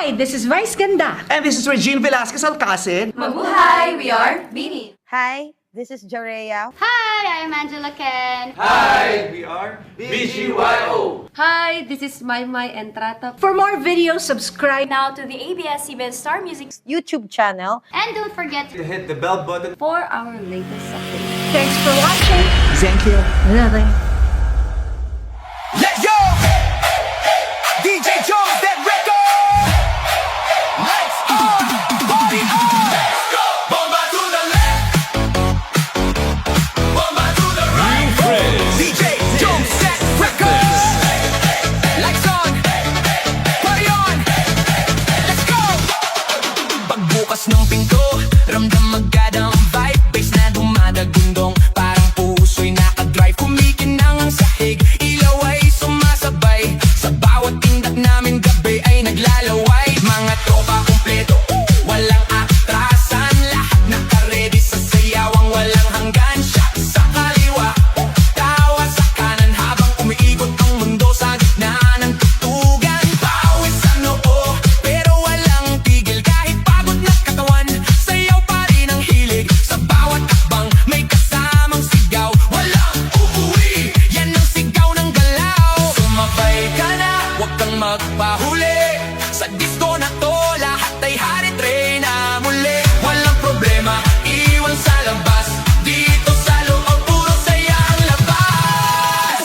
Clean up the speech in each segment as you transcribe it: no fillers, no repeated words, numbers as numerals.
Hi, this is Vice Ganda. And this is Regine Velasquez Alcacid. Mabuhay! We are Bini. Hi, this is Jorea. Hi, I'm Angela Ken. Hi, we are BGYO. Hi, this is Maymay Entrata. For more videos, subscribe Now to the ABS-CBN Star Music YouTube channel. and don't forget to Hit the bell button. For our latest update. Thanks for watching. Thank you. Nothing. Let's go! DJ Jones, that record! Lights on! Party on! Let's go! Bomba to the left! Bomba to the right! DJ Jones, that record! Lights on! Party on! Let's go! Pagbukas ng pinto, ramdam agad ang vibe. Bass na dumadagundong, parang puso'y nakadrive. Kumikinang ang sahig, ilaw ay sumasabay. Sa bawat tindak namin gabi ay naglalaway. Mga tropa kumpleto, walang atrasan. Lahat nakaredy sa sayawang walang hanggan. Siya sa kaliwa, tawa sa kanan habang umiikot ang mundo sa gitna ng tutugan. Pawis sa noo, pero walang tigil. Kahit pagod na katawan, sayaw pa rin ang hilig. Sa bawat akbang may kasamang sigaw. Walang uuwi, yan ang sigaw ng galaw. Sumabay ka na, huwag kang magpahuli. Sa disco na to, lahat ay hari-tray na muli. Walang problema, iwan sa labas. Dito sa loob, puro saya ang labas.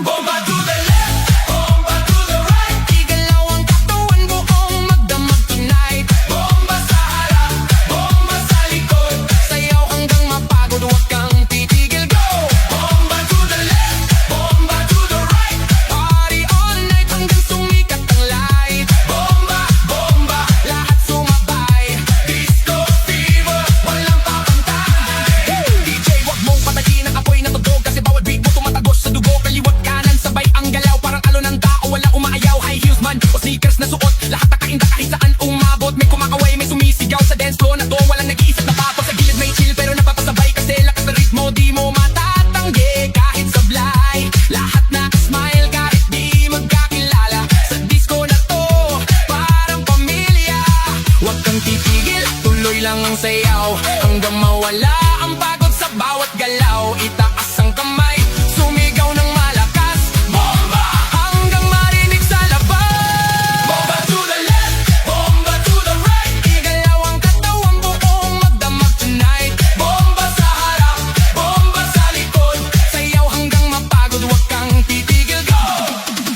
Bomba to the left, bomba to the right. Igalaw ang katawan, buong magdamag tonight. Bomba sa harap, bomba sa likod. Sayaw hanggang mapagod, huwag kang titigil, go! Bomba to the left, bomba to the right. Party all night hanggang sumikat ang light. Bomba, bomba, lahat sumabay. Disco fever, walang papantay. DJ, wag mong patayin ang apoy na tugtog. Kasi bawat beat mo tumatagos sa dugo. Kaliwat kanan, sabay ang galaw. Parang alon ng tao, wala umaayaw. High heels man o sneakers na suot. Lahat nakainda kahit saan umabot. May kumakaway, may sumisigaw sa dance floor na to. Walang nag-iisip na papo sa gilid, may chill pero napapasabay. Kasi lakas na ritmo, di mo matatanggi. Kahit sablay, lahat na-smile kahit di magkakilala. Sa disco na to, parang pamilya. Huwag kang titigil, tuloy lang ang sayaw. Hanggang mawala ang pagod sa bawat galaw. Itaas ang kamay, sumigaw ng malakas. Bomba! Hanggang marinig sa labas. Bomba to the left, bomba to the right. Igalaw ang katawan, buong magdamag tonight. Bomba sa harap, bomba sa likod. Sayaw hanggang mapagod, huwag kang titigil, go!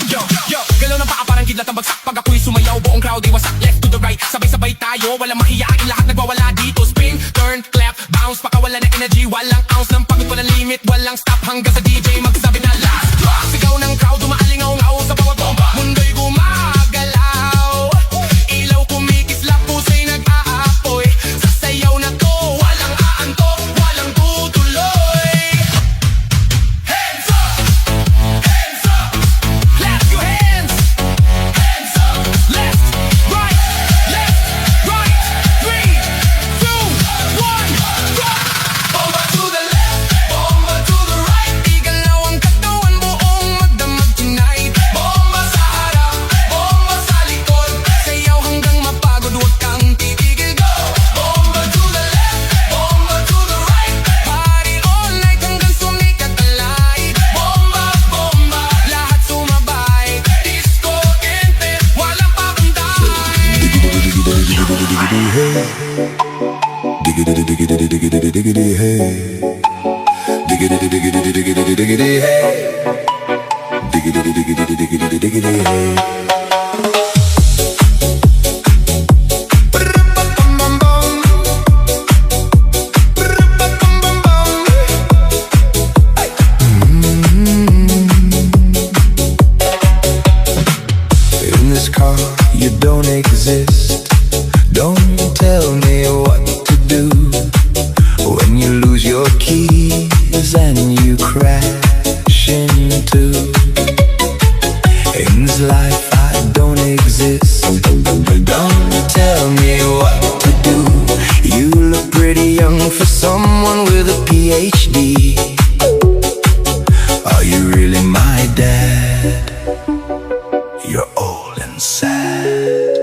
Yo, yo, galaw ng paa parang kidlat ang bagsak. Pag ako'y sumayaw, buong crowd ay wasak. Left to the right, sabay-sabay tayo. Walang mahiyain, lahat nagwawala dito. Spin, turn, clap, bounce. Pakawala ng energy, walang ounce ng pagod. Walang limit, walang stop. Hanggang sa DJ magsabi na last drop. Sigaw ng crowd, umaalingaw-ngaw sa bawat bomba. Mundo'y gumagalaw. Ilaw kumikislap, puso'y nag-aapoy. Sa sayaw na to, walang aantok, walang tutuloy. Hands up! Hands up! Clap your hands! Hands up! Left, right, 3, 2, 1, go! Bomba to the left, bomba to the right. Igalaw ang katawan, buong magdamag tonight. Bomba sa harap, bomba sa likod. Sayaw hanggang mapagod, huwag kang titigil, go! Bomba to the left, bomba to the right. Party all night hanggang sumikat ang light. Bomba, bomba, lahat sumabay. Disco kente, walang papantay. Diggity diggity diggity diggity hey. Diggity diggity diggity diggity hey. Diggity diggity diggity diggity hey. In this car, you don't exist. Don't tell me what to do when you lose your keys and you crash into. In this life I don't exist. Don't tell me what to do. You look pretty young for someone with a PhD. Are you really my dad? You're old and sad.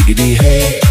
diggity hey.